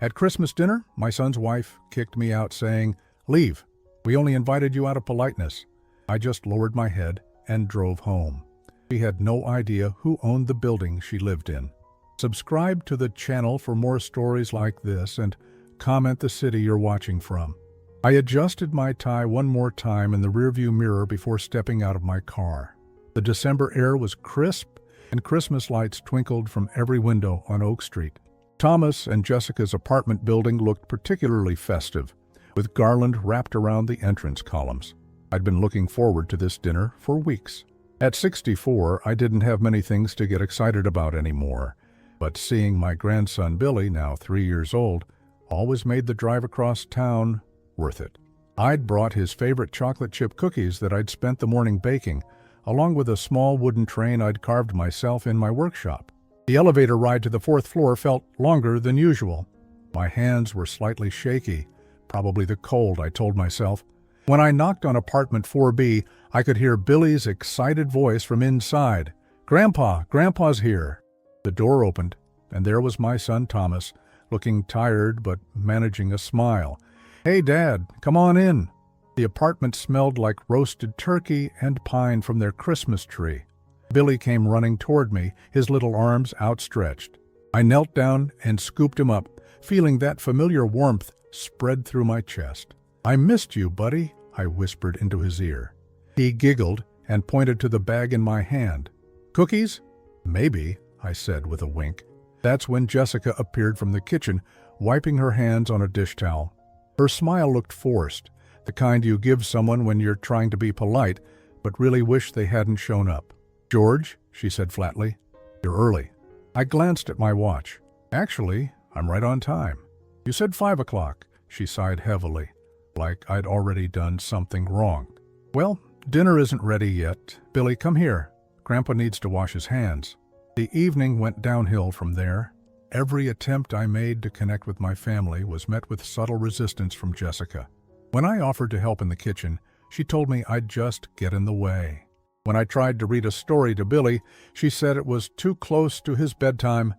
At Christmas dinner, my son's wife kicked me out saying, "Leave. We only invited you out of politeness." I just lowered my head and drove home. She had no idea who owned the building she lived in. Subscribe to the channel for more stories like this and comment the city you're watching from. I adjusted my tie one more time in the rearview mirror before stepping out of my car. The December air was crisp and Christmas lights twinkled from every window on Oak Street. Thomas and Jessica's apartment building looked particularly festive, with garland wrapped around the entrance columns. I'd been looking forward to this dinner for weeks. At 64, I didn't have many things to get excited about anymore, but seeing my grandson Billy, now 3 years old, always made the drive across town worth it. I'd brought his favorite chocolate chip cookies that I'd spent the morning baking, along with a small wooden train I'd carved myself in my workshop. The elevator ride to the 4th floor felt longer than usual. My hands were slightly shaky, probably the cold, I told myself. When I knocked on apartment 4B, I could hear Billy's excited voice from inside. "Grandpa, Grandpa's here." The door opened, and there was my son Thomas, looking tired but managing a smile. "Hey, Dad, come on in." The apartment smelled like roasted turkey and pine from their Christmas tree. Billy came running toward me, his little arms outstretched. I knelt down and scooped him up, feeling that familiar warmth spread through my chest. "I missed you, buddy," I whispered into his ear. He giggled and pointed to the bag in my hand. "Cookies?" "Maybe," I said with a wink. That's when Jessica appeared from the kitchen, wiping her hands on a dish towel. Her smile looked forced, the kind you give someone when you're trying to be polite, but really wish they hadn't shown up. "George," she said flatly, "you're early." I glanced at my watch. "Actually, I'm right on time." "You said 5 o'clock, she sighed heavily, like I'd already done something wrong. "Well, dinner isn't ready yet. Billy, come here. Grandpa needs to wash his hands." The evening went downhill from there. Every attempt I made to connect with my family was met with subtle resistance from Jessica. When I offered to help in the kitchen, she told me I'd just get in the way. When I tried to read a story to Billy, she said it was too close to his bedtime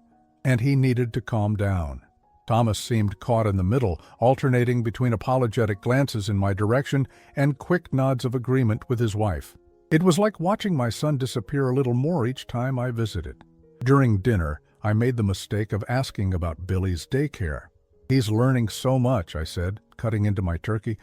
and he needed to calm down. Thomas seemed caught in the middle, alternating between apologetic glances in my direction and quick nods of agreement with his wife. It was like watching my son disappear a little more each time I visited. During dinner, I made the mistake of asking about Billy's daycare. "He's learning so much," I said, cutting into my turkey.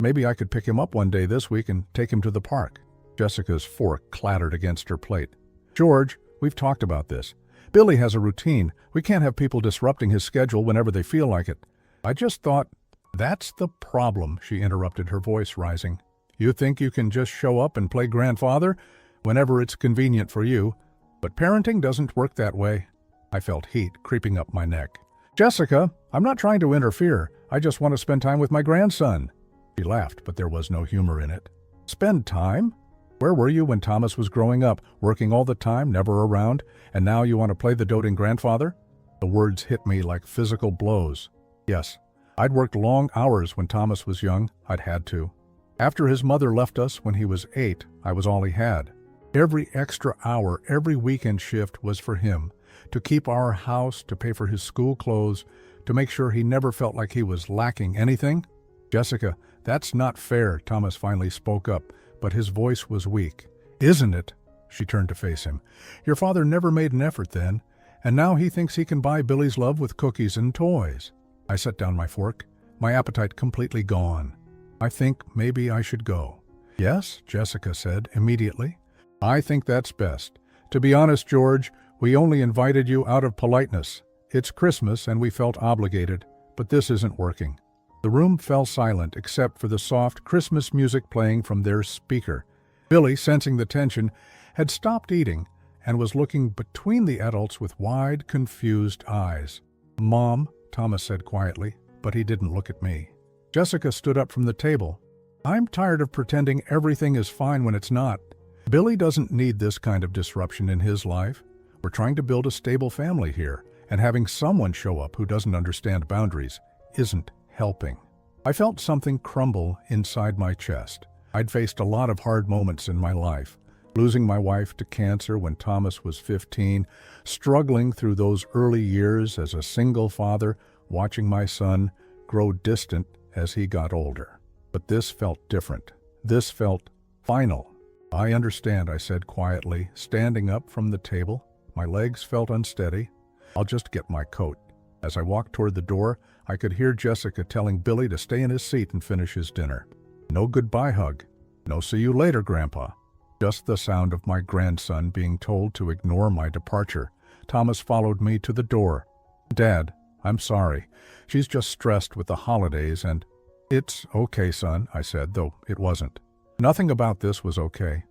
"Maybe I could pick him up one day this week and take him to the park." Jessica's fork clattered against her plate. "George, we've talked about this. Billy has a routine. We can't have people disrupting his schedule whenever they feel like it." I just thought, "That's the problem," she interrupted, her voice rising. "You think you can just show up and play grandfather whenever it's convenient for you, but parenting doesn't work that way." I felt heat creeping up my neck. "Jessica, I'm not trying to interfere. I just want to spend time with my grandson." She laughed, but there was no humor in it. "Spend time? Where were you when Thomas was growing up, working all the time, never around, and now you want to play the doting grandfather?" The words hit me like physical blows. Yes, I'd worked long hours when Thomas was young. I'd had to. After his mother left us when he was 8, I was all he had. Every extra hour, every weekend shift was for him, to keep our house, to pay for his school clothes, to make sure he never felt like he was lacking anything. "Jessica, that's not fair," Thomas finally spoke up, but his voice was weak. "Isn't it?" She turned to face him. "Your father never made an effort then, and now he thinks he can buy Billy's love with cookies and toys." I set down my fork, my appetite completely gone. "I think maybe I should go." "Yes," Jessica said immediately. "I think that's best. To be honest, George, we only invited you out of politeness. It's Christmas and we felt obligated, but this isn't working." The room fell silent except for the soft Christmas music playing from their speaker. Billy, sensing the tension, had stopped eating and was looking between the adults with wide, confused eyes. "Mom," Thomas said quietly, but he didn't look at me. Jessica stood up from the table. "I'm tired of pretending everything is fine when it's not. Billy doesn't need this kind of disruption in his life. We're trying to build a stable family here, and having someone show up who doesn't understand boundaries isn't helping." I felt something crumble inside my chest. I'd faced a lot of hard moments in my life. Losing my wife to cancer when Thomas was 15, struggling through those early years as a single father, watching my son grow distant as he got older. But this felt different. This felt final. "I understand," I said quietly, standing up from the table. My legs felt unsteady. "I'll just get my coat." As I walked toward the door, I could hear Jessica telling Billy to stay in his seat and finish his dinner. No goodbye hug. No "see you later, Grandpa." Just the sound of my grandson being told to ignore my departure. Thomas followed me to the door. "Dad, I'm sorry. She's just stressed with the holidays and—" "It's okay, son," I said, though it wasn't. Nothing about this was okay.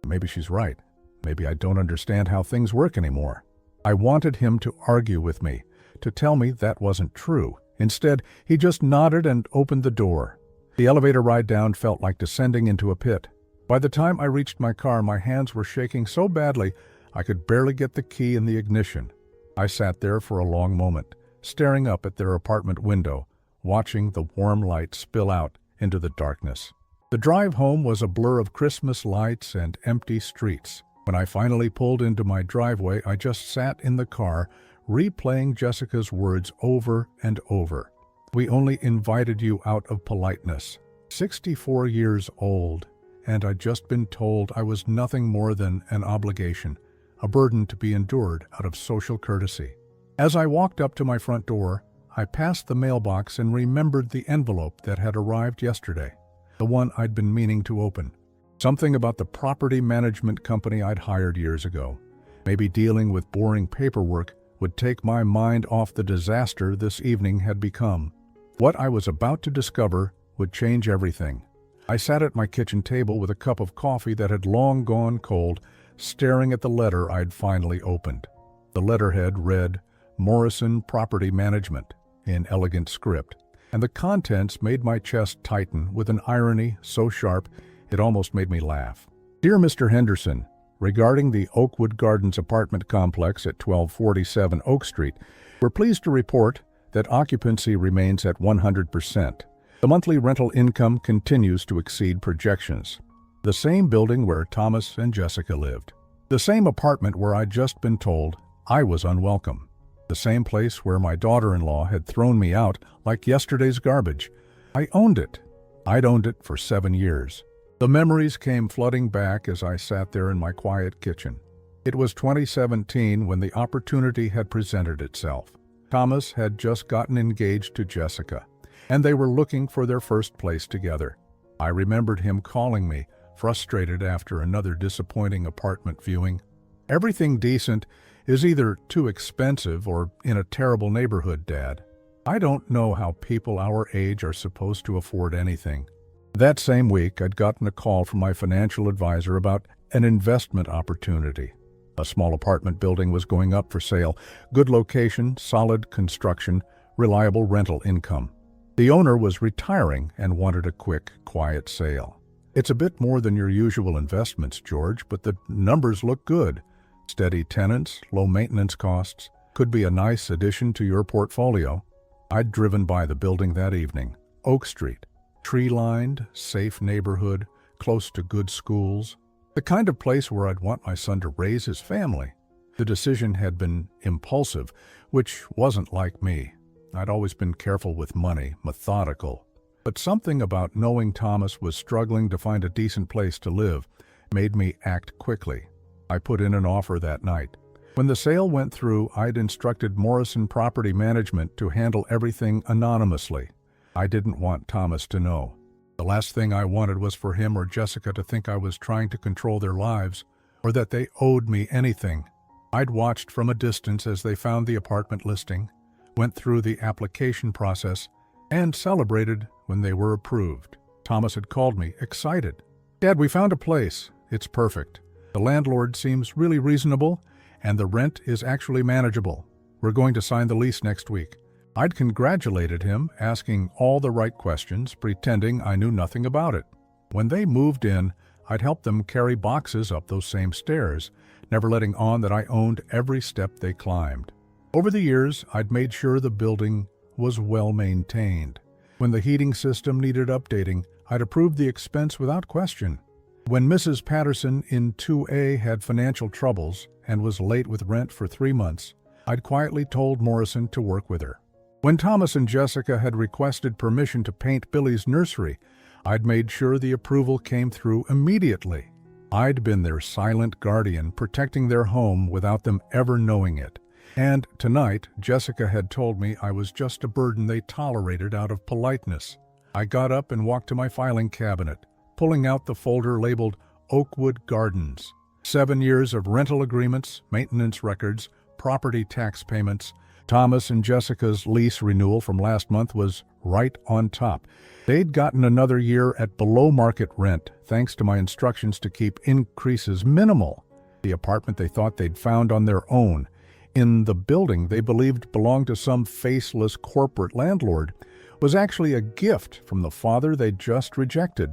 Maybe she's right. Maybe I don't understand how things work anymore. I wanted him to argue with me, to tell me that wasn't true. Instead, he just nodded and opened the door. The elevator ride down felt like descending into a pit. By the time I reached my car, my hands were shaking so badly I could barely get the key in the ignition. I sat there for a long moment, staring up at their apartment window, watching the warm light spill out into the darkness. The drive home was a blur of Christmas lights and empty streets. When I finally pulled into my driveway, I just sat in the car, replaying Jessica's words over and over. "We only invited you out of politeness." 64 years old, and I'd just been told I was nothing more than an obligation, a burden to be endured out of social courtesy. As I walked up to my front door, I passed the mailbox and remembered the envelope that had arrived yesterday, the one I'd been meaning to open. Something about the property management company I'd hired years ago. Maybe dealing with boring paperwork would take my mind off the disaster this evening had become. What I was about to discover would change everything. I sat at my kitchen table with a cup of coffee that had long gone cold, staring at the letter I'd finally opened. The letterhead read, "Morrison Property Management," in elegant script, and the contents made my chest tighten with an irony so sharp it almost made me laugh. "Dear Mr. Henderson, regarding the Oakwood Gardens apartment complex at 1247 Oak Street, we're pleased to report that occupancy remains at 100%. The monthly rental income continues to exceed projections. The same building where Thomas and Jessica lived. The same apartment where I'd just been told I was unwelcome. The same place where my daughter-in-law had thrown me out like yesterday's garbage. I owned it. I'd owned it for 7 years. The memories came flooding back as I sat there in my quiet kitchen. It was 2017 when the opportunity had presented itself. Thomas had just gotten engaged to Jessica, and they were looking for their first place together. I remembered him calling me, frustrated after another disappointing apartment viewing. "Everything decent is either too expensive or in a terrible neighborhood, Dad. I don't know how people our age are supposed to afford anything." That same week, I'd gotten a call from my financial advisor about an investment opportunity. A small apartment building was going up for sale. Good location, solid construction, reliable rental income. The owner was retiring and wanted a quick, quiet sale. "It's a bit more than your usual investments, George, but the numbers look good. Steady tenants, low maintenance costs. Could be a nice addition to your portfolio." I'd driven by the building that evening. Oak Street. Tree-lined, safe neighborhood, close to good schools. The kind of place where I'd want my son to raise his family. The decision had been impulsive, which wasn't like me. I'd always been careful with money, methodical. But something about knowing Thomas was struggling to find a decent place to live made me act quickly. I put in an offer that night. When the sale went through, I'd instructed Morrison Property Management to handle everything anonymously. I didn't want Thomas to know. The last thing I wanted was for him or Jessica to think I was trying to control their lives, or that they owed me anything. I'd watched from a distance as they found the apartment listing, went through the application process, and celebrated when they were approved. Thomas had called me, excited. "Dad, we found a place. It's perfect. The landlord seems really reasonable, and the rent is actually manageable. We're going to sign the lease next week." I'd congratulated him, asking all the right questions, pretending I knew nothing about it. When they moved in, I'd helped them carry boxes up those same stairs, never letting on that I owned every step they climbed. Over the years, I'd made sure the building was well maintained. When the heating system needed updating, I'd approved the expense without question. When Mrs. Patterson in 2A had financial troubles and was late with rent for 3 months, I'd quietly told Morrison to work with her. When Thomas and Jessica had requested permission to paint Billy's nursery, I'd made sure the approval came through immediately. I'd been their silent guardian, protecting their home without them ever knowing it. And tonight, Jessica had told me I was just a burden they tolerated out of politeness. I got up and walked to my filing cabinet, pulling out the folder labeled Oakwood Gardens. 7 years of rental agreements, maintenance records, property tax payments. Thomas and Jessica's lease renewal from last month was right on top. They'd gotten another year at below-market rent, thanks to my instructions to keep increases minimal. The apartment they thought they'd found on their own, in the building they believed belonged to some faceless corporate landlord, was actually a gift from the father they'd just rejected.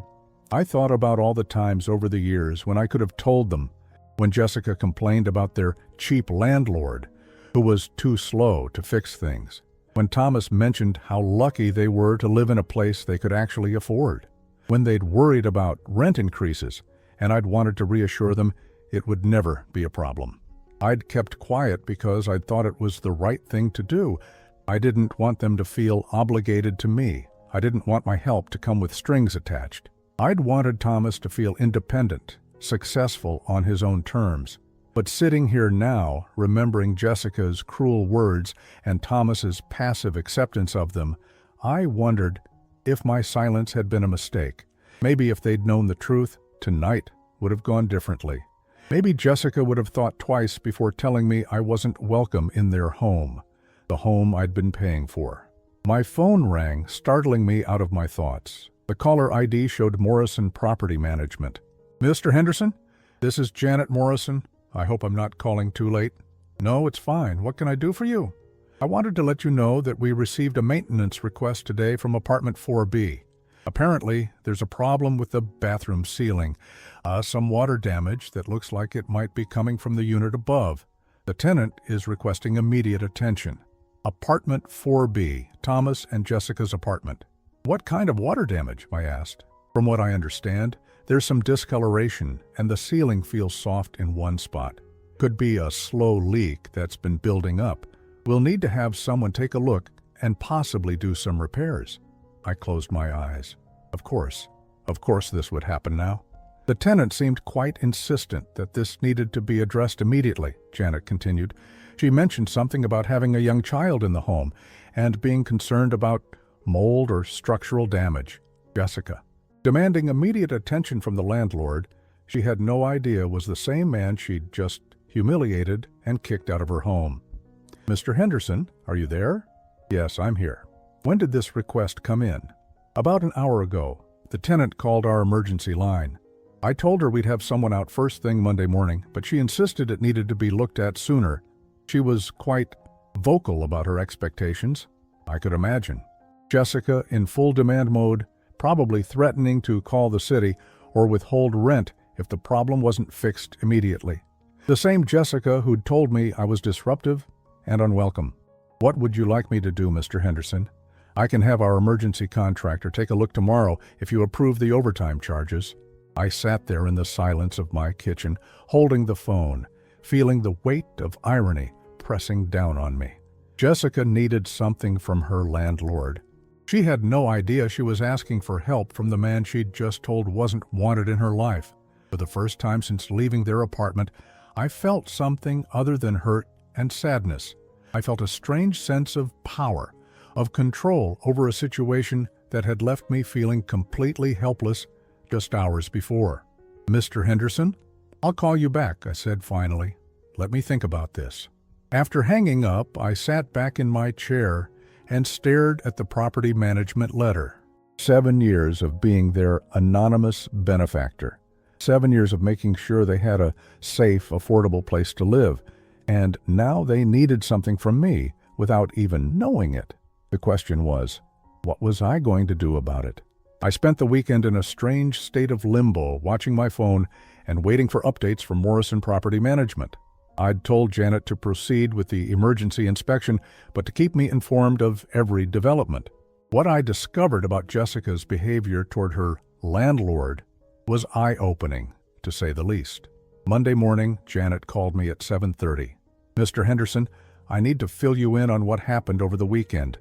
I thought about all the times over the years when I could have told them, when Jessica complained about their cheap landlord, who was too slow to fix things, when Thomas mentioned how lucky they were to live in a place they could actually afford, when they'd worried about rent increases, and I'd wanted to reassure them it would never be a problem. I'd kept quiet because I'd thought it was the right thing to do. I didn't want them to feel obligated to me. I didn't want my help to come with strings attached. I'd wanted Thomas to feel independent, successful on his own terms. But sitting here now, remembering Jessica's cruel words and Thomas's passive acceptance of them, I wondered if my silence had been a mistake. Maybe if they'd known the truth, tonight would have gone differently. Maybe Jessica would have thought twice before telling me I wasn't welcome in their home, the home I'd been paying for. My phone rang, startling me out of my thoughts. The caller ID showed Morrison Property Management. "Mr. Henderson, this is Janet Morrison. I hope I'm not calling too late." "No, it's fine. What can I do for you?" "I wanted to let you know that we received a maintenance request today from apartment 4B. Apparently, there's a problem with the bathroom ceiling, some water damage that looks like it might be coming from the unit above. The tenant is requesting immediate attention." Apartment 4B, Thomas and Jessica's apartment. "What kind of water damage?" I asked. "From what I understand, there's some discoloration and the ceiling feels soft in one spot. Could be a slow leak that's been building up. We'll need to have someone take a look and possibly do some repairs." I closed my eyes. Of course this would happen now. "The tenant seemed quite insistent that this needed to be addressed immediately," Janet continued. "She mentioned something about having a young child in the home and being concerned about mold or structural damage." Jessica, demanding immediate attention from the landlord she had no idea was the same man she'd just humiliated and kicked out of her home. "Mr. Henderson, are you there?" "Yes, I'm here." "When did this request come in?" "About an hour ago. The tenant called our emergency line. I told her we'd have someone out first thing Monday morning, but she insisted it needed to be looked at sooner. She was quite vocal about her expectations." I could imagine. Jessica, in full demand mode, probably threatening to call the city or withhold rent if the problem wasn't fixed immediately. The same Jessica who'd told me I was disruptive and unwelcome. "What would you like me to do, Mr. Henderson? I can have our emergency contractor take a look tomorrow if you approve the overtime charges." I sat there in the silence of my kitchen, holding the phone, feeling the weight of irony pressing down on me. Jessica needed something from her landlord. She had no idea she was asking for help from the man she'd just told wasn't wanted in her life. For the first time since leaving their apartment, I felt something other than hurt and sadness. I felt a strange sense of power, of control over a situation that had left me feeling completely helpless just hours before. "Mr. Henderson, I'll call you back," I said finally. "Let me think about this." After hanging up, I sat back in my chair and stared at the property management letter. 7 years of being their anonymous benefactor. 7 years of making sure they had a safe, affordable place to live. And now they needed something from me without even knowing it. The question was, what was I going to do about it? I spent the weekend in a strange state of limbo, watching my phone and waiting for updates from Morrison Property Management. I'd told Janet to proceed with the emergency inspection, but to keep me informed of every development. What I discovered about Jessica's behavior toward her landlord was eye-opening, to say the least. Monday morning, Janet called me at 7:30. "Mr. Henderson, I need to fill you in on what happened over the weekend.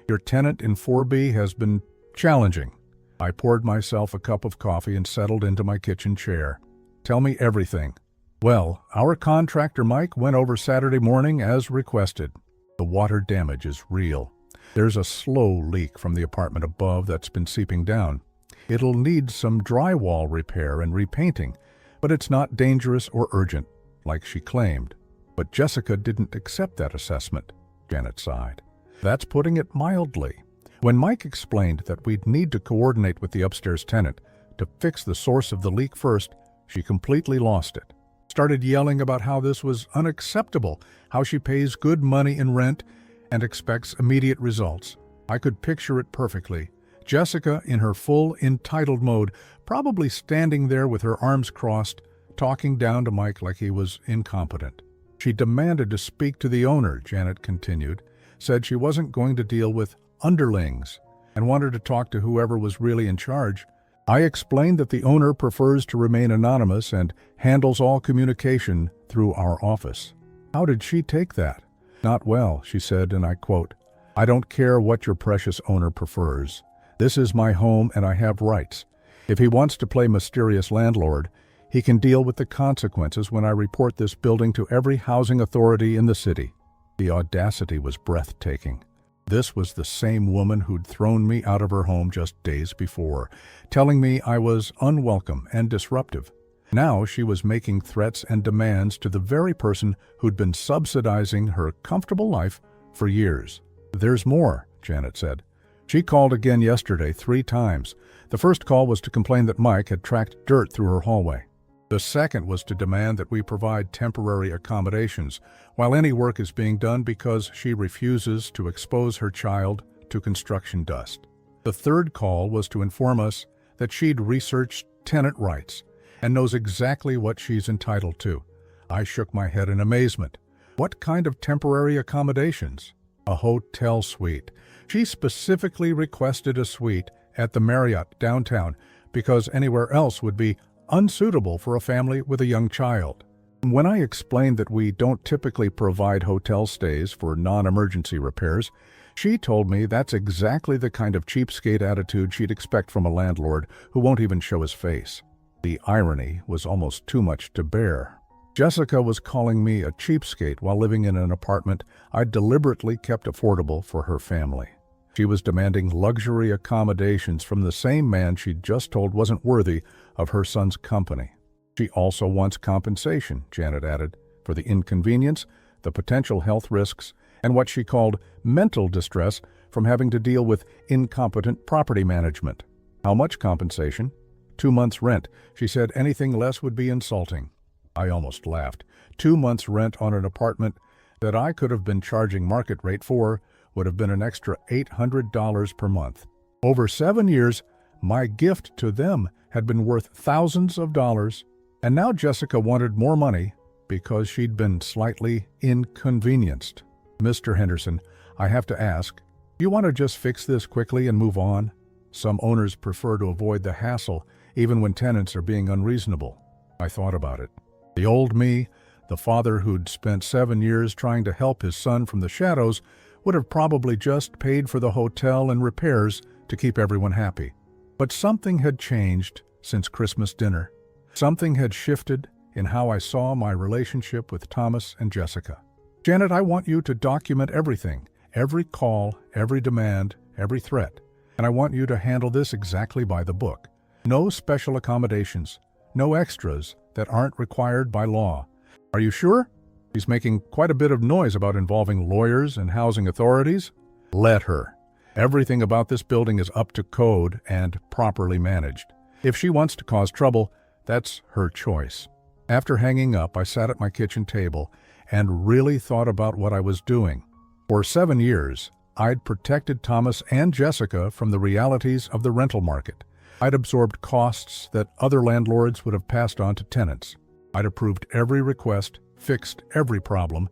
Your tenant in 4B has been challenging. I poured myself a cup of coffee and settled into my kitchen chair. Tell me everything. Well, our contractor Mike went over Saturday morning as requested. The water damage is real. There's a slow leak from the apartment above that's been seeping down. It'll need some drywall repair and repainting, but it's not dangerous or urgent, like she claimed. But Jessica didn't accept that assessment, Janet sighed. That's putting it mildly. When Mike explained that we'd need to coordinate with the upstairs tenant to fix the source of the leak first, she completely lost it. Started yelling about how this was unacceptable, how she pays good money in rent and expects immediate results. I could picture it perfectly. Jessica, in her full entitled mode, probably standing there with her arms crossed, talking down to Mike like he was incompetent. She demanded to speak to the owner, Janet continued, said she wasn't going to deal with underlings, and wanted to talk to whoever was really in charge. I explained that the owner prefers to remain anonymous and handles all communication through our office. How did she take that? Not well, she said, and I quote, "I don't care what your precious owner prefers. This is my home and I have rights. If he wants to play mysterious landlord, he can deal with the consequences when I report this building to every housing authority in the city." The audacity was breathtaking. This was the same woman who'd thrown me out of her home just days before, telling me I was unwelcome and disruptive. Now she was making threats and demands to the very person who'd been subsidizing her comfortable life for years. "There's more," Janet said. She called again yesterday 3 times. The first call was to complain that Mike had tracked dirt through her hallway. The second was to demand that we provide temporary accommodations while any work is being done because she refuses to expose her child to construction dust. The third call was to inform us that she'd researched tenant rights and knows exactly what she's entitled to. I shook my head in amazement. What kind of temporary accommodations? A hotel suite. She specifically requested a suite at the Marriott downtown because anywhere else would be unsuitable for a family with a young child. When I explained that we don't typically provide hotel stays for non-emergency repairs, she told me that's exactly the kind of cheapskate attitude she'd expect from a landlord who won't even show his face. The irony was almost too much to bear. Jessica was calling me a cheapskate while living in an apartment I'd deliberately kept affordable for her family. She was demanding luxury accommodations from the same man she'd just told wasn't worthy of her son's company. She also wants compensation, Janet added, for the inconvenience, the potential health risks, and what she called mental distress from having to deal with incompetent property management. How much compensation? 2 months' rent. She said anything less would be insulting. I almost laughed. 2 months' rent on an apartment that I could have been charging market rate for would have been an extra $800 per month. Over 7 years, my gift to them had been worth thousands of dollars, and now Jessica wanted more money because she'd been slightly inconvenienced. "Mr. Henderson, I have to ask, do you want to just fix this quickly and move on? Some owners prefer to avoid the hassle, even when tenants are being unreasonable." I thought about it. The old me, the father who'd spent 7 years trying to help his son from the shadows, would have probably just paid for the hotel and repairs to keep everyone happy. But something had changed since Christmas dinner. Something had shifted in how I saw my relationship with Thomas and Jessica. "Janet, I want you to document everything, every call, every demand, every threat. And I want you to handle this exactly by the book. No special accommodations, no extras that aren't required by law. Are you sure?" She's making quite a bit of noise about involving lawyers and housing authorities. Let her. Everything about this building is up to code and properly managed. If she wants to cause trouble, that's her choice. After hanging up, I sat at my kitchen table and really thought about what I was doing. For 7 years, I'd protected Thomas and Jessica from the realities of the rental market. I'd absorbed costs that other landlords would have passed on to tenants. I'd approved every request, fixed every problem,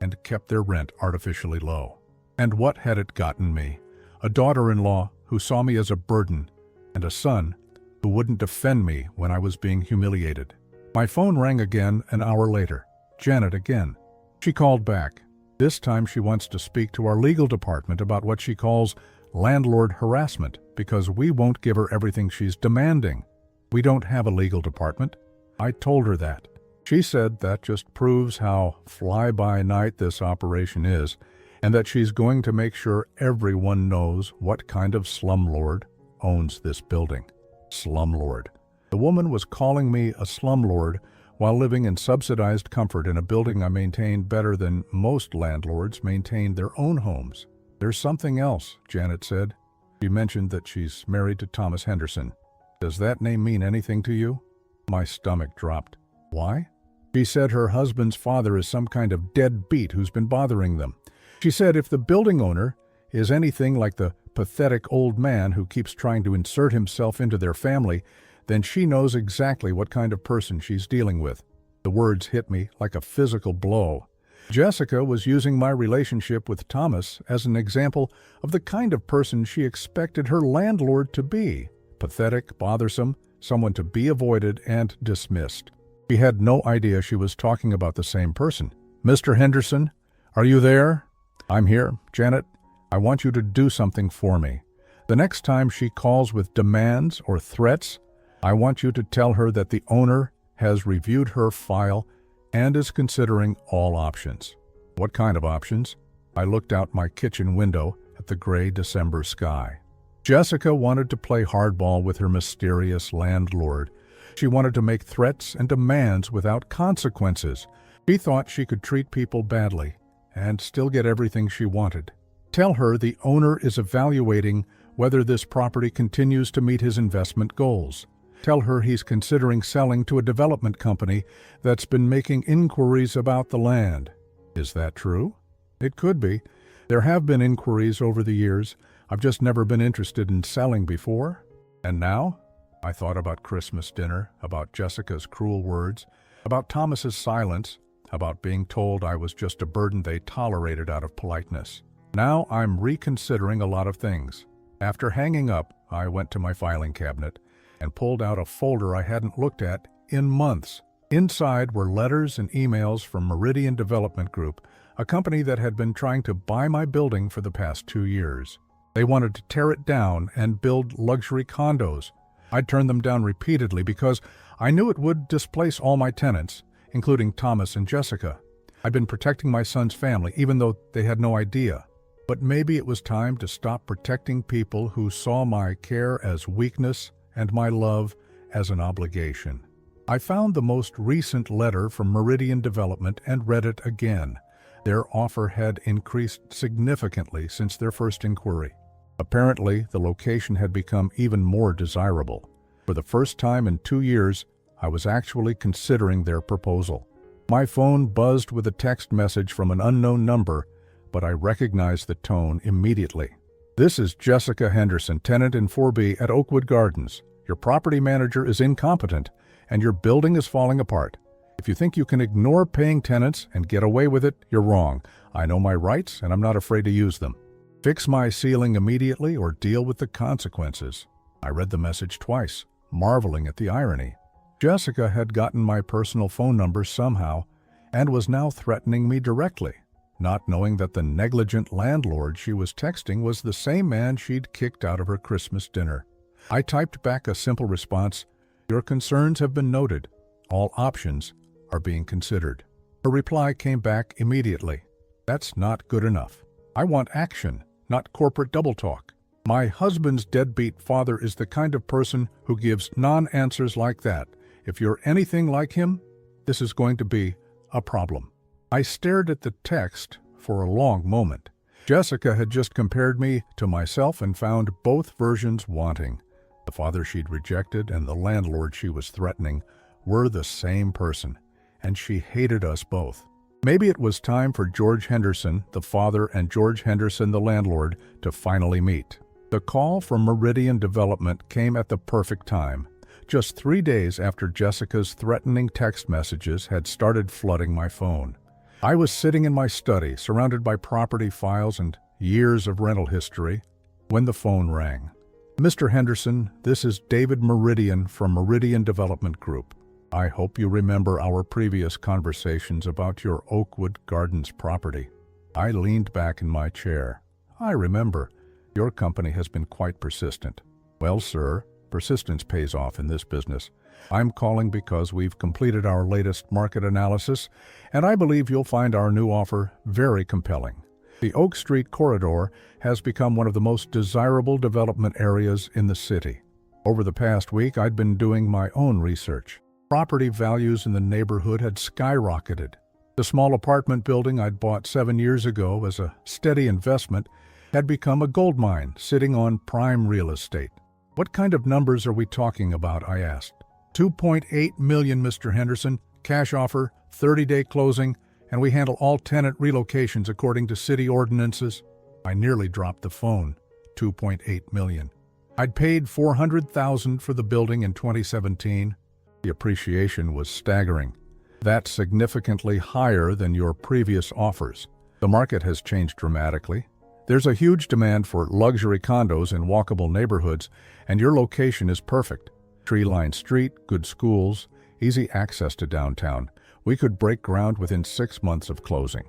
and kept their rent artificially low. And what had it gotten me? A daughter-in-law who saw me as a burden, and a son who wouldn't defend me when I was being humiliated. My phone rang again an hour later. Janet again. She called back. This time she wants to speak to our legal department about what she calls landlord harassment because we won't give her everything she's demanding. We don't have a legal department. I told her that. She said that just proves how fly-by-night this operation is, and that she's going to make sure everyone knows what kind of slumlord owns this building. Slumlord. The woman was calling me a slumlord while living in subsidized comfort in a building I maintained better than most landlords maintain their own homes. There's something else, Janet said. She mentioned that she's married to Thomas Henderson. Does that name mean anything to you? My stomach dropped. Why? She said her husband's father is some kind of deadbeat who's been bothering them. She said if the building owner is anything like the pathetic old man who keeps trying to insert himself into their family, then she knows exactly what kind of person she's dealing with. The words hit me like a physical blow. Jessica was using my relationship with Thomas as an example of the kind of person she expected her landlord to be. Pathetic, bothersome, someone to be avoided and dismissed. She had no idea she was talking about the same person. Mr. Henderson, are you there? I'm here, Janet. I want you to do something for me. The next time she calls with demands or threats, I want you to tell her that the owner has reviewed her file and is considering all options. What kind of options? I looked out my kitchen window at the gray December sky. Jessica wanted to play hardball with her mysterious landlord. She wanted to make threats and demands without consequences. She thought she could treat people badly and still get everything she wanted. Tell her the owner is evaluating whether this property continues to meet his investment goals. Tell her he's considering selling to a development company that's been making inquiries about the land. Is that true? It could be. There have been inquiries over the years. I've just never been interested in selling before. And now? I thought about Christmas dinner, about Jessica's cruel words, about Thomas's silence, about being told I was just a burden they tolerated out of politeness. Now I'm reconsidering a lot of things. After hanging up, I went to my filing cabinet and pulled out a folder I hadn't looked at in months. Inside were letters and emails from Meridian Development Group, a company that had been trying to buy my building for the past 2 years. They wanted to tear it down and build luxury condos. I'd turned them down repeatedly because I knew it would displace all my tenants, including Thomas and Jessica. I'd been protecting my son's family, even though they had no idea. But maybe it was time to stop protecting people who saw my care as weakness and my love as an obligation. I found the most recent letter from Meridian Development and read it again. Their offer had increased significantly since their first inquiry. Apparently, the location had become even more desirable. For the first time in 2 years, I was actually considering their proposal. My phone buzzed with a text message from an unknown number, but I recognized the tone immediately. This is Jessica Henderson, tenant in 4B at Oakwood Gardens. Your property manager is incompetent, and your building is falling apart. If you think you can ignore paying tenants and get away with it, you're wrong. I know my rights, and I'm not afraid to use them. Fix my ceiling immediately or deal with the consequences. I read the message twice, marveling at the irony. Jessica had gotten my personal phone number somehow and was now threatening me directly, not knowing that the negligent landlord she was texting was the same man she'd kicked out of her Christmas dinner. I typed back a simple response, "Your concerns have been noted. All options are being considered." Her reply came back immediately. "That's not good enough. I want action, not corporate double talk. My husband's deadbeat father is the kind of person who gives non-answers like that. If you're anything like him, this is going to be a problem." I stared at the text for a long moment. Jessica had just compared me to myself and found both versions wanting. The father she'd rejected and the landlord she was threatening were the same person, and she hated us both. Maybe it was time for George Henderson, the father, and George Henderson, the landlord, to finally meet. The call from Meridian Development came at the perfect time, just 3 days after Jessica's threatening text messages had started flooding my phone. I was sitting in my study, surrounded by property files and years of rental history, when the phone rang. "Mr. Henderson, this is David Meridian from Meridian Development Group. I hope you remember our previous conversations about your Oakwood Gardens property." I leaned back in my chair. I remember. Your company has been quite persistent. Well, sir, persistence pays off in this business. I'm calling because we've completed our latest market analysis, and I believe you'll find our new offer very compelling. The Oak Street corridor has become one of the most desirable development areas in the city. Over the past week, I'd been doing my own research. Property values in the neighborhood had skyrocketed. The small apartment building I'd bought 7 years ago as a steady investment had become a gold mine sitting on prime real estate. What kind of numbers are we talking about? I asked. $2.8 million, Mr. Henderson, cash offer, 30-day closing, and we handle all tenant relocations according to city ordinances. I nearly dropped the phone. $2.8 million. I'd paid $400,000 for the building in 2017. The appreciation was staggering. That's significantly higher than your previous offers. The market has changed dramatically. There's a huge demand for luxury condos in walkable neighborhoods, and your location is perfect. Tree-lined street, good schools, easy access to downtown. We could break ground within 6 months of closing.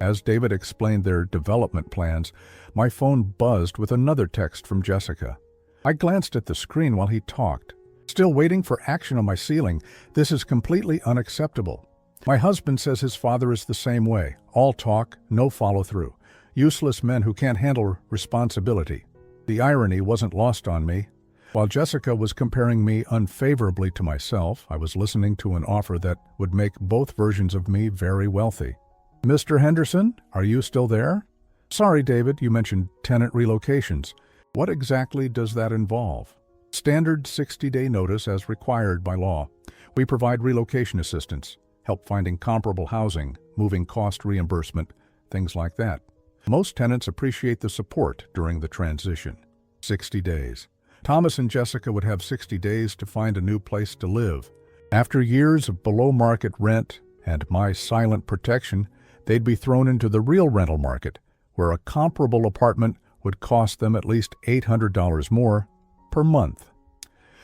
As David explained their development plans, my phone buzzed with another text from Jessica. I glanced at the screen while he talked. Still waiting for action on my ceiling. This is completely unacceptable. My husband says his father is the same way. All talk, no follow-through. Useless men who can't handle responsibility. The irony wasn't lost on me. While Jessica was comparing me unfavorably to myself, I was listening to an offer that would make both versions of me very wealthy. Mr. Henderson, are you still there? Sorry, David, you mentioned tenant relocations. What exactly does that involve? Standard 60-day notice as required by law. We provide relocation assistance, help finding comparable housing, moving cost reimbursement, things like that. Most tenants appreciate the support during the transition. 60 days. Thomas and Jessica would have 60 days to find a new place to live. After years of below-market rent and my silent protection, they'd be thrown into the real rental market, where a comparable apartment would cost them at least $800 more per month.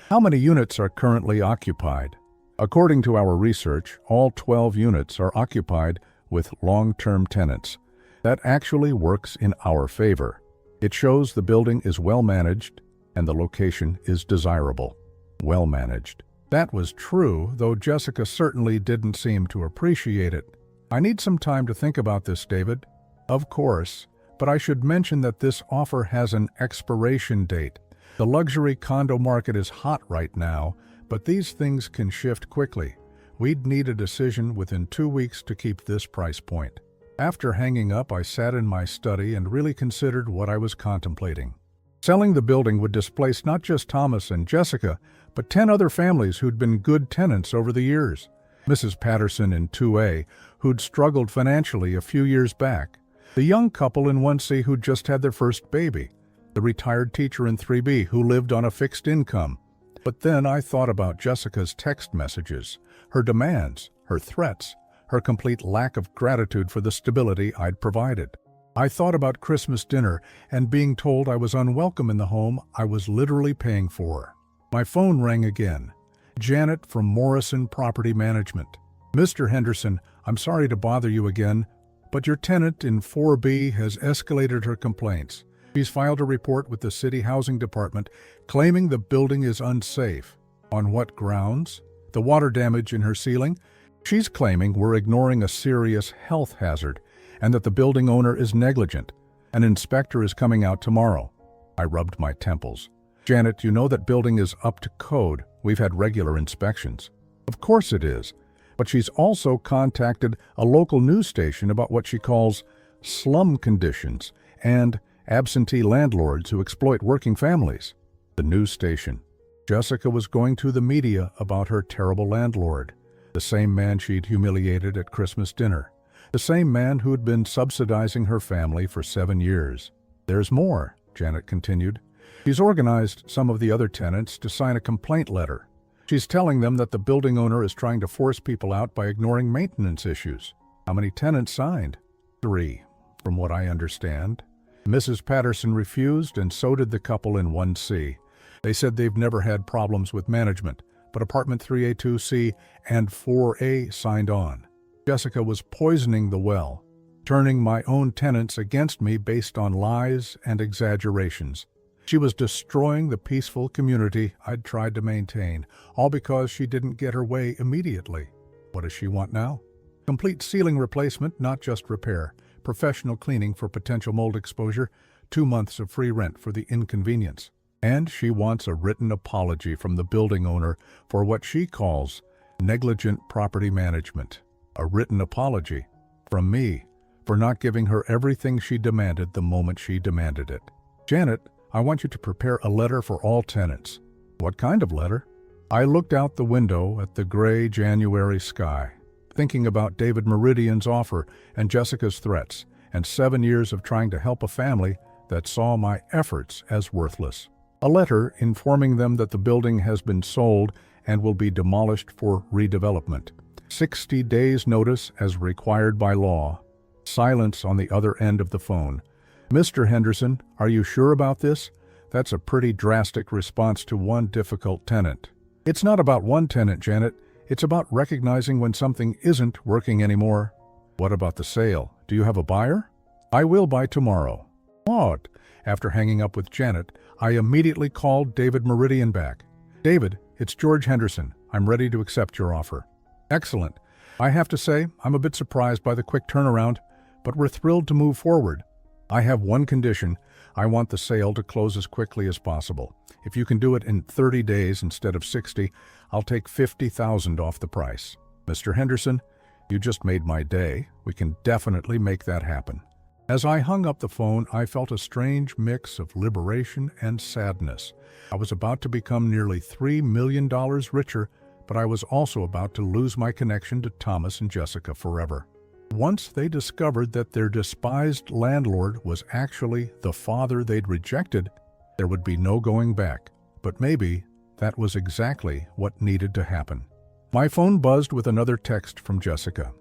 How many units are currently occupied? According to our research, all 12 units are occupied with long-term tenants. That actually works in our favor. It shows the building is well managed and the location is desirable. Well managed. That was true, though Jessica certainly didn't seem to appreciate it. I need some time to think about this, David. Of course, but I should mention that this offer has an expiration date. The luxury condo market is hot right now, but these things can shift quickly. We'd need a decision within 2 weeks to keep this price point. After hanging up, I sat in my study and really considered what I was contemplating. Selling the building would displace not just Thomas and Jessica, but 10 other families who'd been good tenants over the years. Mrs. Patterson in 2A, who'd struggled financially a few years back. The young couple in 1C who'd just had their first baby. The retired teacher in 3B who lived on a fixed income. But then I thought about Jessica's text messages, her demands, her threats, her complete lack of gratitude for the stability I'd provided. I thought about Christmas dinner and being told I was unwelcome in the home I was literally paying for. My phone rang again. Janet from Morrison Property Management. Mr. Henderson, I'm sorry to bother you again, but your tenant in 4B has escalated her complaints. She's filed a report with the City Housing Department claiming the building is unsafe. On what grounds? The water damage in her ceiling? She's claiming we're ignoring a serious health hazard and that the building owner is negligent. An inspector is coming out tomorrow. I rubbed my temples. Janet, you know that building is up to code. We've had regular inspections. Of course it is. But she's also contacted a local news station about what she calls slum conditions and absentee landlords who exploit working families. The news station. Jessica was going to the media about her terrible landlord. The same man she'd humiliated at Christmas dinner. The same man who'd been subsidizing her family for 7 years. There's more, Janet continued. She's organized some of the other tenants to sign a complaint letter. She's telling them that the building owner is trying to force people out by ignoring maintenance issues. How many tenants signed? 3, from what I understand. Mrs. Patterson refused, and so did the couple in 1C. They said they've never had problems with management, but apartment 3A, 2C, and 4A signed on. Jessica was poisoning the well. turning my own tenants against me based on lies and exaggerations. She was destroying the peaceful community I'd tried to maintain, all because she didn't get her way immediately. What does she want now? Complete ceiling replacement, not just repair. Professional cleaning for potential mold exposure. 2 months of free rent for the inconvenience. And she wants a written apology from the building owner for what she calls negligent property management. A written apology from me for not giving her everything she demanded the moment she demanded it. Janet, I want you to prepare a letter for all tenants. What kind of letter? I looked out the window at the gray January sky, thinking about David Meridian's offer and Jessica's threats, and 7 years of trying to help a family that saw my efforts as worthless. A letter informing them that the building has been sold and will be demolished for redevelopment. 60 days notice as required by law. Silence on the other end of the phone. Mr. Henderson, are you sure about this? That's a pretty drastic response to one difficult tenant. It's not about one tenant, Janet. It's about recognizing when something isn't working anymore. What about the sale? Do you have a buyer? I will by tomorrow. What? After hanging up with Janet, I immediately called David Meridian back. David, it's George Henderson. I'm ready to accept your offer. Excellent. I have to say, I'm a bit surprised by the quick turnaround, but we're thrilled to move forward. I have one condition. I want the sale to close as quickly as possible. If you can do it in 30 days instead of 60, I'll take $50,000 off the price. Mr. Henderson, you just made my day. We can definitely make that happen. As I hung up the phone, I felt a strange mix of liberation and sadness. I was about to become nearly $3 million richer, but I was also about to lose my connection to Thomas and Jessica forever. Once they discovered that their despised landlord was actually the father they'd rejected, there would be no going back. But maybe that was exactly what needed to happen. My phone buzzed with another text from Jessica.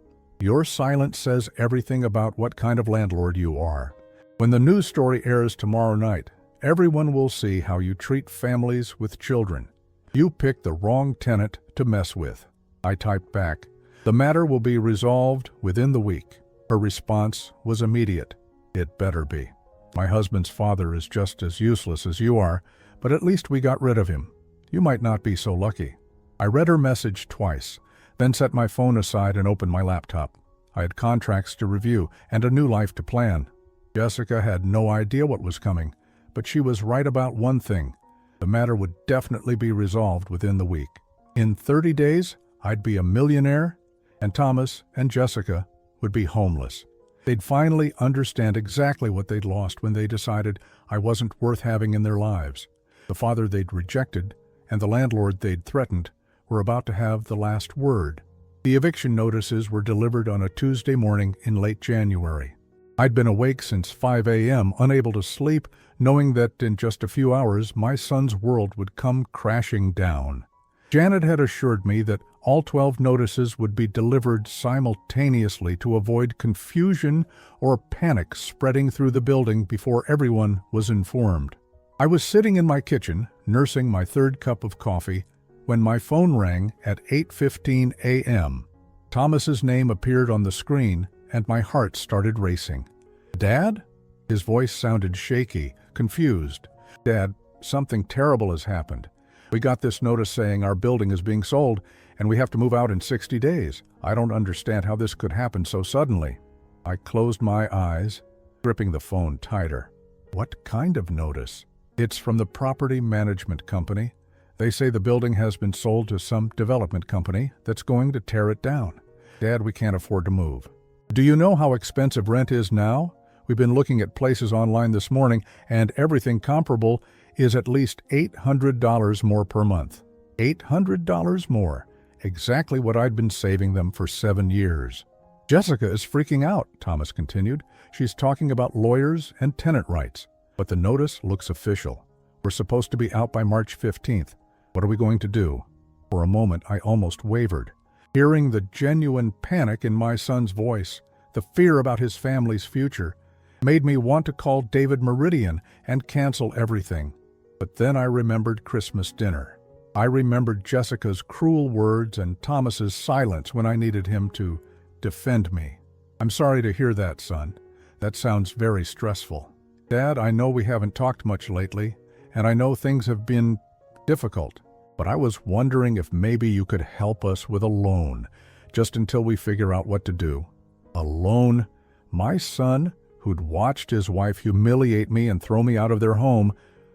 Your silence says everything about what kind of landlord you are. When the news story airs tomorrow night, everyone will see how you treat families with children. You picked the wrong tenant to mess with. I typed back, the matter will be resolved within the week. Her response was immediate. It better be. My husband's father is just as useless as you are, but at least we got rid of him. You might not be so lucky. I read her message twice, then set my phone aside and opened my laptop. I had contracts to review and a new life to plan. Jessica had no idea what was coming, but she was right about one thing. The matter would definitely be resolved within the week. In 30 days, I'd be a millionaire, and Thomas and Jessica would be homeless. They'd finally understand exactly what they'd lost when they decided I wasn't worth having in their lives. The father they'd rejected and the landlord they'd threatened were about to have the last word. The eviction notices were delivered on a Tuesday morning in late January. I'd been awake since 5 a.m., unable to sleep, knowing that in just a few hours my son's world would come crashing down. Janet had assured me that all 12 notices would be delivered simultaneously to avoid confusion or panic spreading through the building before everyone was informed. I was sitting in my kitchen, nursing my third cup of coffee, when my phone rang at 8:15 a.m. Thomas's name appeared on the screen, and my heart started racing. Dad? His voice sounded shaky, confused. Dad, something terrible has happened. We got this notice saying our building is being sold, and we have to move out in 60 days. I don't understand how this could happen so suddenly. I closed my eyes, gripping the phone tighter. What kind of notice? It's from the property management company. They say the building has been sold to some development company that's going to tear it down. Dad, we can't afford to move. Do you know how expensive rent is now? We've been looking at places online this morning, and everything comparable is at least $800 more per month. $800 more. Exactly what I'd been saving them for 7 years. Jessica is freaking out, Thomas continued. She's talking about lawyers and tenant rights. But the notice looks official. We're supposed to be out by March 15th. What are we going to do? For a moment, I almost wavered. Hearing the genuine panic in my son's voice, the fear about his family's future, made me want to call David Meridian and cancel everything. But then I remembered Christmas dinner. I remembered Jessica's cruel words and Thomas's silence when I needed him to defend me. I'm sorry to hear that, son. That sounds very stressful. Dad, I know we haven't talked much lately, and I know things have been difficult, but I was wondering if maybe you could help us with a loan, just until we figure out what to do. A loan? My son, who'd watched his wife humiliate me and throw me out of their home,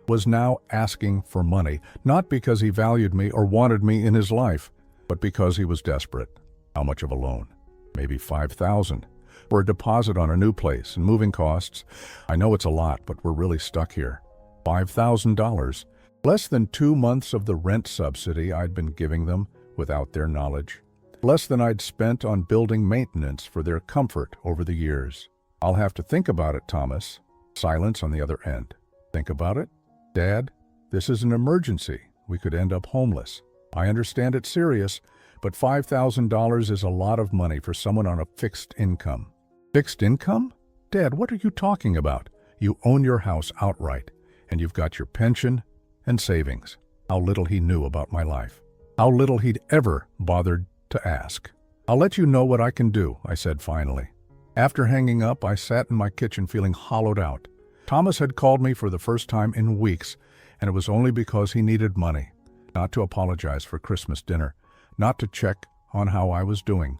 was now asking for money, not because he valued me or wanted me in his life, but because he was desperate. How much of a loan? Maybe $5,000 for a deposit on a new place and moving costs. I know it's a lot, but we're really stuck here. $5,000. Less than 2 months of the rent subsidy I'd been giving them without their knowledge. Less than I'd spent on building maintenance for their comfort over the years. I'll have to think about it, Thomas. Silence on the other end. Think about it? Dad, this is an emergency. We could end up homeless. I understand it's serious, but $5,000 is a lot of money for someone on a fixed income. Fixed income? Dad, what are you talking about? You own your house outright, and you've got your pension and savings. How little he knew about my life. How little he'd ever bothered to ask. I'll let you know what I can do, I said finally. After hanging up, I sat in my kitchen feeling hollowed out. Thomas had called me for the first time in weeks, and it was only because he needed money. Not to apologize for Christmas dinner, not to check on how I was doing,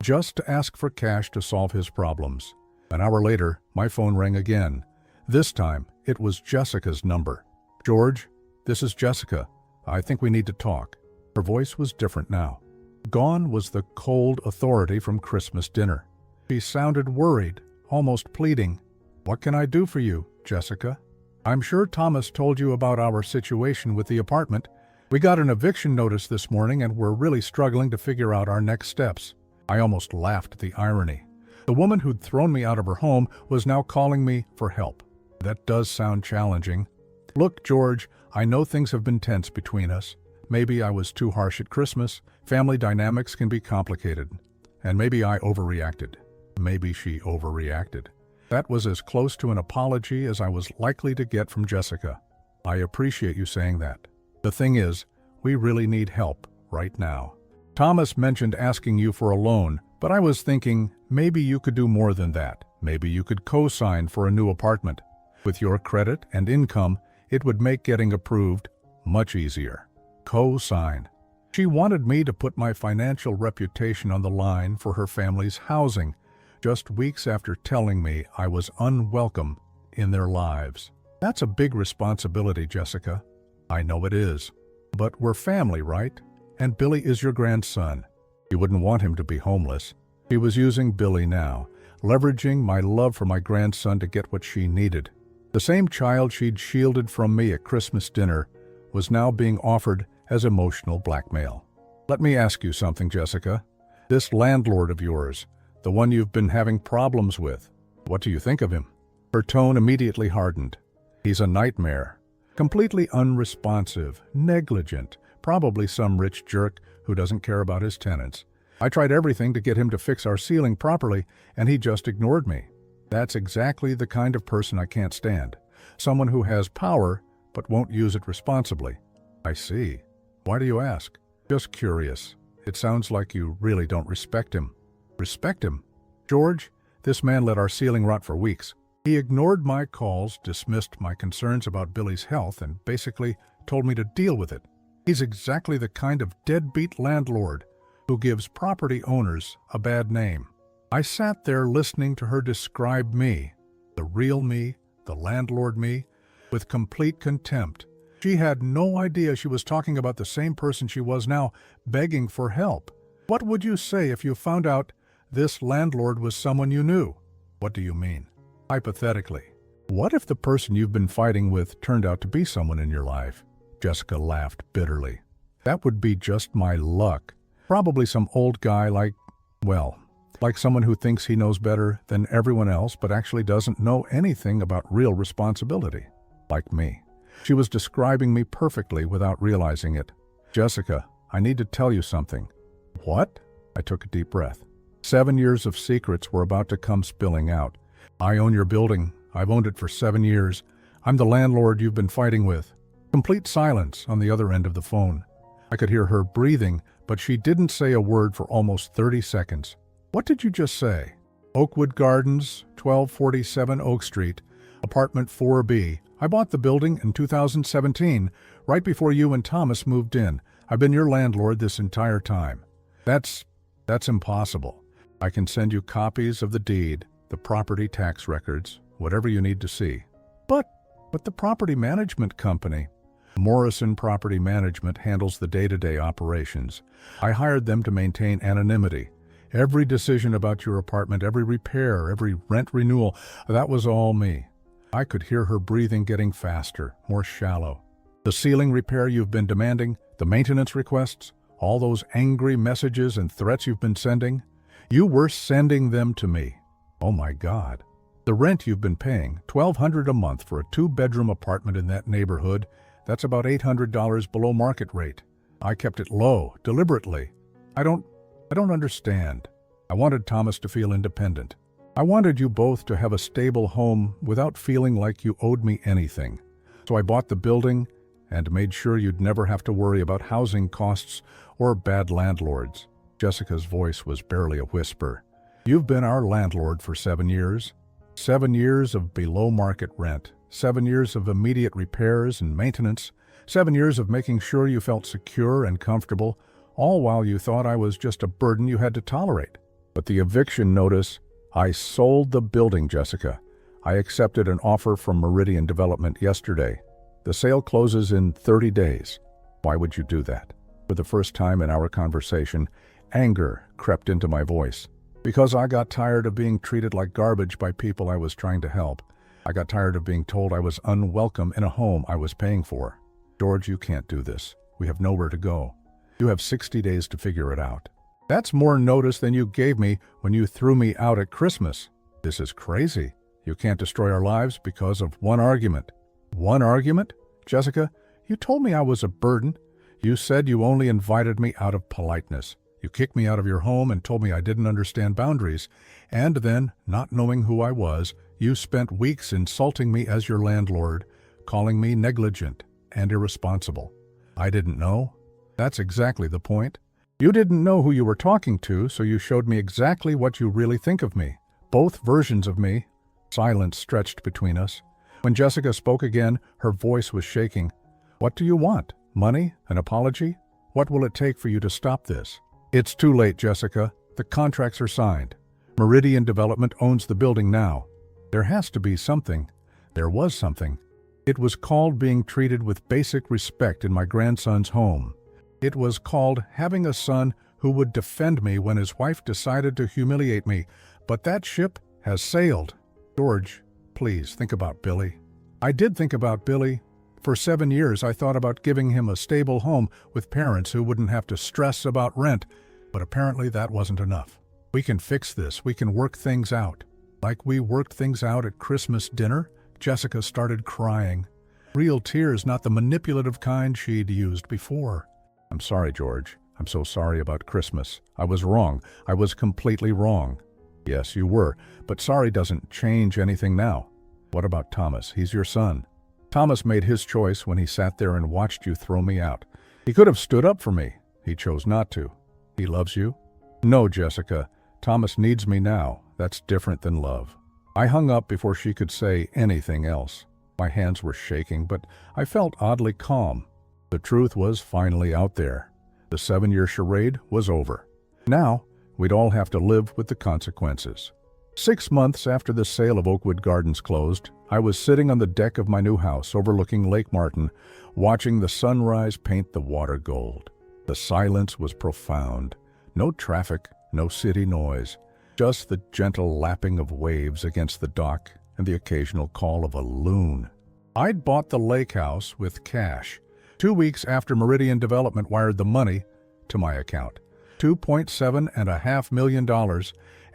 just to ask for cash to solve his problems. An hour later, my phone rang again. This time, it was Jessica's number. George, this is Jessica. I think we need to talk. Her voice was different now. Gone was the cold authority from Christmas dinner. She sounded worried, almost pleading. What can I do for you, Jessica? I'm sure Thomas told you about our situation with the apartment. We got an eviction notice this morning and we're really struggling to figure out our next steps. I almost laughed at the irony. The woman who'd thrown me out of her home was now calling me for help. That does sound challenging. Look, George, I know things have been tense between us. Maybe I was too harsh at Christmas. Family dynamics can be complicated. And maybe I overreacted. Maybe she overreacted. That was as close to an apology as I was likely to get from Jessica. I appreciate you saying that. The thing is, we really need help right now. Thomas mentioned asking you for a loan, but I was thinking maybe you could do more than that. Maybe you could co-sign for a new apartment. With your credit and income, it would make getting approved much easier. Co-sign. She wanted me to put my financial reputation on the line for her family's housing, just weeks after telling me I was unwelcome in their lives. That's a big responsibility, Jessica. I know it is. But we're family, right? And Billy is your grandson. You wouldn't want him to be homeless. She was using Billy now, leveraging my love for my grandson to get what she needed. The same child she'd shielded from me at Christmas dinner was now being offered as emotional blackmail. Let me ask you something, Jessica. This landlord of yours, the one you've been having problems with, what do you think of him? Her tone immediately hardened. He's a nightmare. Completely unresponsive, negligent, probably some rich jerk who doesn't care about his tenants. I tried everything to get him to fix our ceiling properly, and he just ignored me. That's exactly the kind of person I can't stand. Someone who has power, but won't use it responsibly. I see. Why do you ask? Just curious. It sounds like you really don't respect him. Respect him? George, this man let our ceiling rot for weeks. He ignored my calls, dismissed my concerns about Billy's health, and basically told me to deal with it. He's exactly the kind of deadbeat landlord who gives property owners a bad name. I sat there listening to her describe me, the real me, the landlord me, with complete contempt. She had no idea she was talking about the same person she was now, begging for help. What would you say if you found out this landlord was someone you knew? What do you mean? Hypothetically. What if the person you've been fighting with turned out to be someone in your life? Jessica laughed bitterly. That would be just my luck. Probably some old guy like someone who thinks he knows better than everyone else but actually doesn't know anything about real responsibility. Like me. She was describing me perfectly without realizing it. Jessica, I need to tell you something. What? I took a deep breath. 7 years of secrets were about to come spilling out. I own your building. I've owned it for 7 years. I'm the landlord you've been fighting with. Complete silence on the other end of the phone. I could hear her breathing, but she didn't say a word for almost 30 seconds. What did you just say? Oakwood Gardens, 1247 Oak Street, apartment 4B. I bought the building in 2017, right before you and Thomas moved in. I've been your landlord this entire time. That's impossible. I can send you copies of the deed, the property tax records, whatever you need to see. But the property management company, Morrison Property Management, handles the day-to-day operations. I hired them to maintain anonymity. Every decision about your apartment, every repair, every rent renewal, that was all me. I could hear her breathing getting faster, more shallow. The ceiling repair you've been demanding, the maintenance requests, all those angry messages and threats you've been sending, you were sending them to me. Oh my God. The rent you've been paying, $1,200 a month for a 2-bedroom apartment in that neighborhood, that's about $800 below market rate. I kept it low, deliberately. I don't understand. I wanted Thomas to feel independent. I wanted you both to have a stable home without feeling like you owed me anything. So I bought the building and made sure you'd never have to worry about housing costs or bad landlords. Jessica's voice was barely a whisper. You've been our landlord for 7 years. 7 years of below-market rent. 7 years of immediate repairs and maintenance. 7 years of making sure you felt secure and comfortable, all while you thought I was just a burden you had to tolerate. But the eviction notice, I sold the building, Jessica. I accepted an offer from Meridian Development yesterday. The sale closes in 30 days. Why would you do that? For the first time in our conversation, anger crept into my voice. Because I got tired of being treated like garbage by people I was trying to help. I got tired of being told I was unwelcome in a home I was paying for. George, you can't do this. We have nowhere to go. You have 60 days to figure it out. That's more notice than you gave me when you threw me out at Christmas. This is crazy. You can't destroy our lives because of one argument. One argument? Jessica, you told me I was a burden. You said you only invited me out of politeness. You kicked me out of your home and told me I didn't understand boundaries. And then, not knowing who I was, you spent weeks insulting me as your landlord, calling me negligent and irresponsible. I didn't know. That's exactly the point. You didn't know who you were talking to, so you showed me exactly what you really think of me. Both versions of me. Silence stretched between us. When Jessica spoke again, her voice was shaking. What do you want? Money? An apology? What will it take for you to stop this? It's too late, Jessica. The contracts are signed. Meridian Development owns the building now. There has to be something. There was something. It was called being treated with basic respect in my grandson's home. It was called having a son who would defend me when his wife decided to humiliate me. But that ship has sailed. George, please think about Billy. I did think about Billy. For 7 years, I thought about giving him a stable home with parents who wouldn't have to stress about rent. But apparently that wasn't enough. We can fix this. We can work things out. Like we worked things out at Christmas dinner, Jessica started crying. Real tears, not the manipulative kind she'd used before. I'm sorry, George. I'm so sorry about Christmas. I was wrong. I was completely wrong. Yes, you were, but sorry doesn't change anything now. What about Thomas? He's your son. Thomas made his choice when he sat there and watched you throw me out. He could have stood up for me. He chose not to. He loves you? No, Jessica. Thomas needs me now. That's different than love. I hung up before she could say anything else. My hands were shaking, but I felt oddly calm. The truth was finally out there. The 7-year charade was over. Now, we'd all have to live with the consequences. 6 months after the sale of Oakwood Gardens closed, I was sitting on the deck of my new house overlooking Lake Martin, watching the sunrise paint the water gold. The silence was profound. No traffic, no city noise, just the gentle lapping of waves against the dock and the occasional call of a loon. I'd bought the lake house with cash. 2 weeks after Meridian Development wired the money to my account. $2.7 million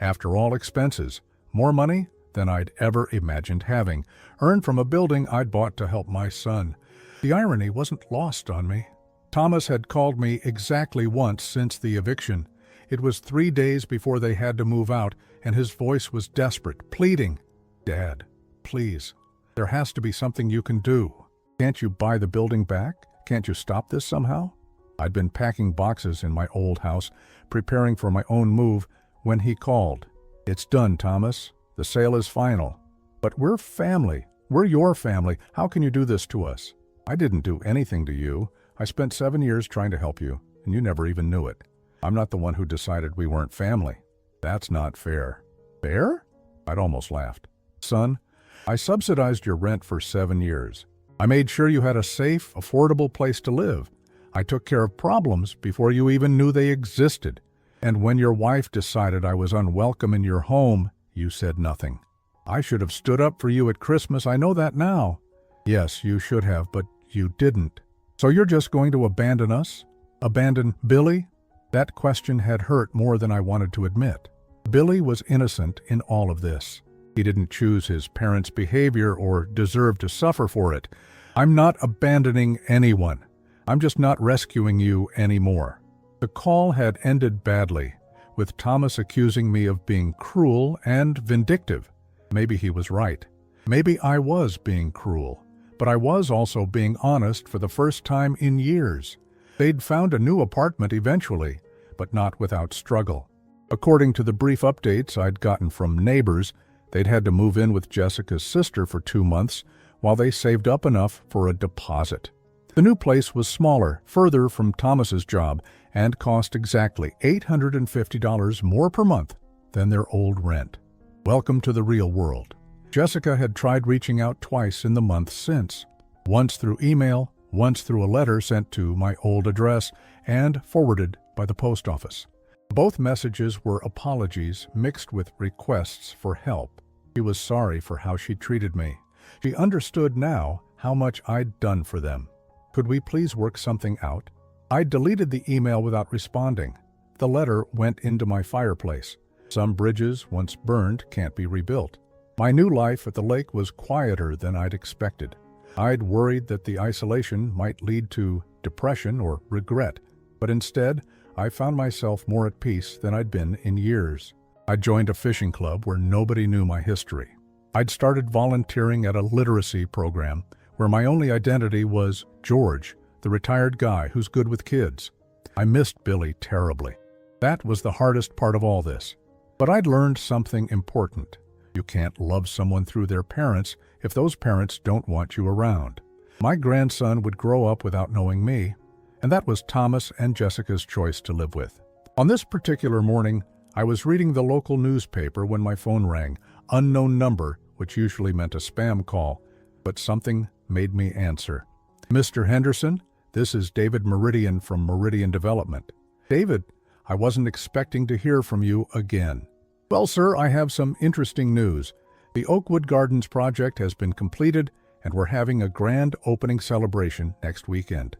after all expenses. More money than I'd ever imagined having, earned from a building I'd bought to help my son. The irony wasn't lost on me. Thomas had called me exactly once since the eviction. It was 3 days before they had to move out, and his voice was desperate, pleading. Dad, please, there has to be something you can do. Can't you buy the building back? Can't you stop this somehow? I'd been packing boxes in my old house, preparing for my own move, when he called. It's done, Thomas. The sale is final. But we're family. We're your family. How can you do this to us? I didn't do anything to you. I spent 7 years trying to help you, and you never even knew it. I'm not the one who decided we weren't family. That's not fair. Fair? I'd almost laughed. Son, I subsidized your rent for 7 years. I made sure you had a safe, affordable place to live. I took care of problems before you even knew they existed. And when your wife decided I was unwelcome in your home, you said nothing. I should have stood up for you at Christmas. I know that now. Yes, you should have, but you didn't. So you're just going to abandon us? Abandon Billy? That question had hurt more than I wanted to admit. Billy was innocent in all of this. He didn't choose his parents' behavior or deserve to suffer for it. I'm not abandoning anyone. I'm just not rescuing you anymore. The call had ended badly, with Thomas accusing me of being cruel and vindictive. Maybe he was right. Maybe I was being cruel, but I was also being honest for the first time in years. They'd found a new apartment eventually, but not without struggle. According to the brief updates I'd gotten from neighbors, they'd had to move in with Jessica's sister for 2 months while they saved up enough for a deposit. The new place was smaller, further from Thomas's job, and cost exactly $850 more per month than their old rent. Welcome to the real world. Jessica had tried reaching out twice in the months since, once through email, once through a letter sent to my old address and forwarded by the post office. Both messages were apologies mixed with requests for help. She was sorry for how she treated me. She understood now how much I'd done for them. Could we please work something out? I deleted the email without responding. The letter went into my fireplace. Some bridges, once burned, can't be rebuilt. My new life at the lake was quieter than I'd expected. I'd worried that the isolation might lead to depression or regret, but instead, I found myself more at peace than I'd been in years. I joined a fishing club where nobody knew my history. I'd started volunteering at a literacy program where my only identity was George, the retired guy who's good with kids. I missed Billy terribly. That was the hardest part of all this. But I'd learned something important. You can't love someone through their parents if those parents don't want you around. My grandson would grow up without knowing me, and that was Thomas and Jessica's choice to live with. On this particular morning, I was reading the local newspaper when my phone rang. Unknown number, which usually meant a spam call, but something made me answer. Mr. Henderson, this is David Meridian from Meridian Development. David, I wasn't expecting to hear from you again. Well, sir, I have some interesting news. The Oakwood Gardens project has been completed, and we're having a grand opening celebration next weekend.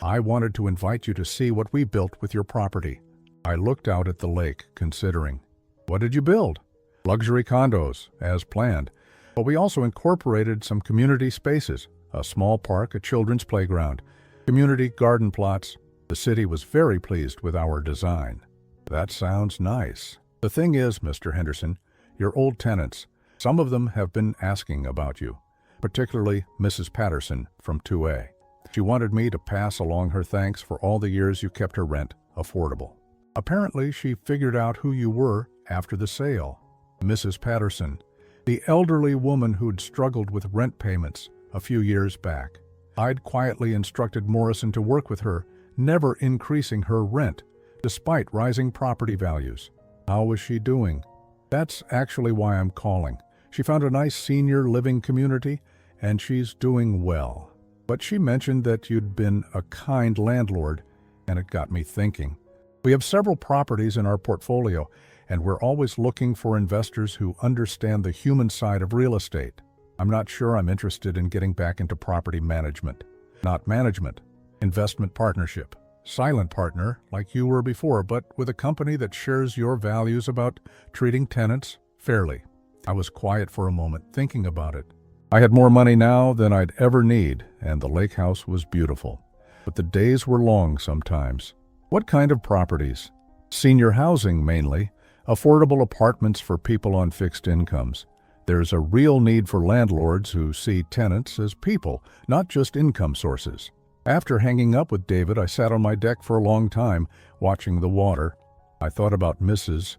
I wanted to invite you to see what we built with your property. I looked out at the lake, considering. What did you build? Luxury condos, as planned. But we also incorporated some community spaces, a small park, a children's playground, community garden plots. The city was very pleased with our design. That sounds nice. The thing is, Mr. Henderson, your old tenants, some of them have been asking about you, particularly Mrs. Patterson from 2A. She wanted me to pass along her thanks for all the years you kept her rent affordable. Apparently, she figured out who you were after the sale. Mrs. Patterson, the elderly woman who'd struggled with rent payments a few years back. I'd quietly instructed Morrison to work with her, never increasing her rent, despite rising property values. How was she doing? That's actually why I'm calling. She found a nice senior living community, and she's doing well. But she mentioned that you'd been a kind landlord, and it got me thinking. We have several properties in our portfolio, and we're always looking for investors who understand the human side of real estate. I'm not sure I'm interested in getting back into property management. Not management, investment partnership. Silent partner, like you were before, but with a company that shares your values about treating tenants fairly. I was quiet for a moment, thinking about it. I had more money now than I'd ever need, and the lake house was beautiful. But the days were long sometimes. What kind of properties? Senior housing, mainly. Affordable apartments for people on fixed incomes. There's a real need for landlords who see tenants as people, not just income sources. After hanging up with David, I sat on my deck for a long time, watching the water. I thought about Mrs.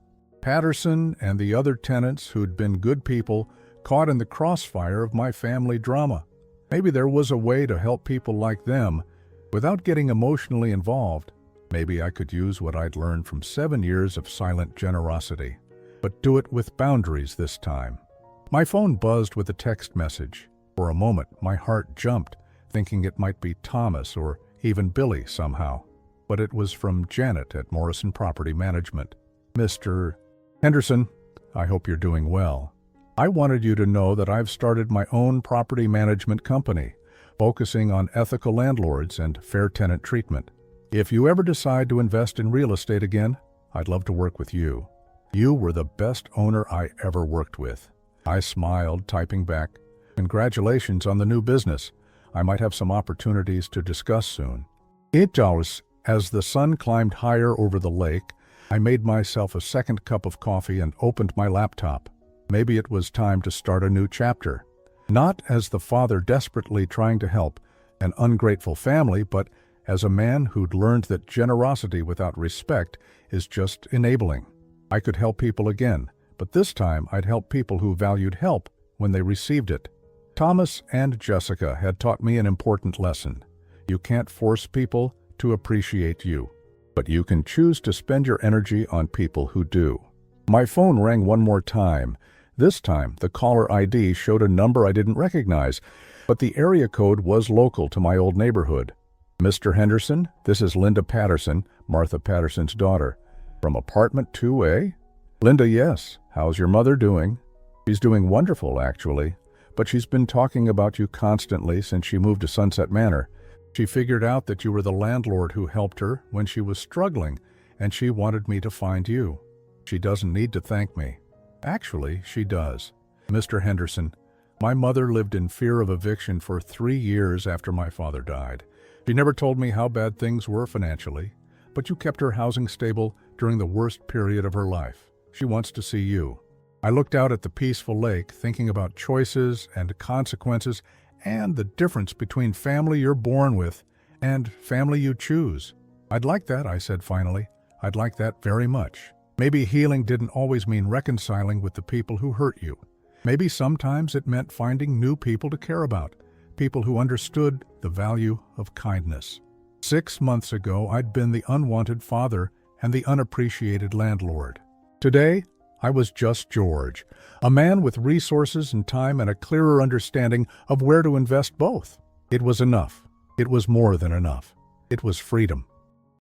Patterson and the other tenants who'd been good people caught in the crossfire of my family drama. Maybe there was a way to help people like them without getting emotionally involved. Maybe I could use what I'd learned from 7 years of silent generosity, but do it with boundaries this time. My phone buzzed with a text message. For a moment, my heart jumped, thinking it might be Thomas or even Billy somehow. But it was from Janet at Morrison Property Management. Mr. Henderson, I hope you're doing well. I wanted you to know that I've started my own property management company, focusing on ethical landlords and fair tenant treatment. If you ever decide to invest in real estate again, I'd love to work with you. You were the best owner I ever worked with. I smiled, typing back, "Congratulations on the new business. I might have some opportunities to discuss soon." As the sun climbed higher over the lake, I made myself a second cup of coffee and opened my laptop. Maybe it was time to start a new chapter. Not as the father desperately trying to help an ungrateful family, but as a man who'd learned that generosity without respect is just enabling. I could help people again, but this time I'd help people who valued help when they received it. Thomas and Jessica had taught me an important lesson. You can't force people to appreciate you, but you can choose to spend your energy on people who do. My phone rang one more time. This time, the caller ID showed a number I didn't recognize, but the area code was local to my old neighborhood. "Mr. Henderson, this is Linda Patterson, Martha Patterson's daughter. From apartment 2A? Linda, yes. How's your mother doing?" "She's doing wonderful, actually, but she's been talking about you constantly since she moved to Sunset Manor. She figured out that you were the landlord who helped her when she was struggling, and she wanted me to find you. She doesn't need to thank me. Actually, she does. Mr. Henderson, my mother lived in fear of eviction for 3 years after my father died. She never told me how bad things were financially, but you kept her housing stable during the worst period of her life. She wants to see you." I looked out at the peaceful lake, thinking about choices and consequences and the difference between family you're born with and family you choose. "I'd like that," I said finally. "I'd like that very much." Maybe healing didn't always mean reconciling with the people who hurt you. Maybe sometimes it meant finding new people to care about, people who understood the value of kindness. 6 months ago, I'd been the unwanted father and the unappreciated landlord. Today, I was just George, a man with resources and time and a clearer understanding of where to invest both. It was enough. It was more than enough. It was freedom.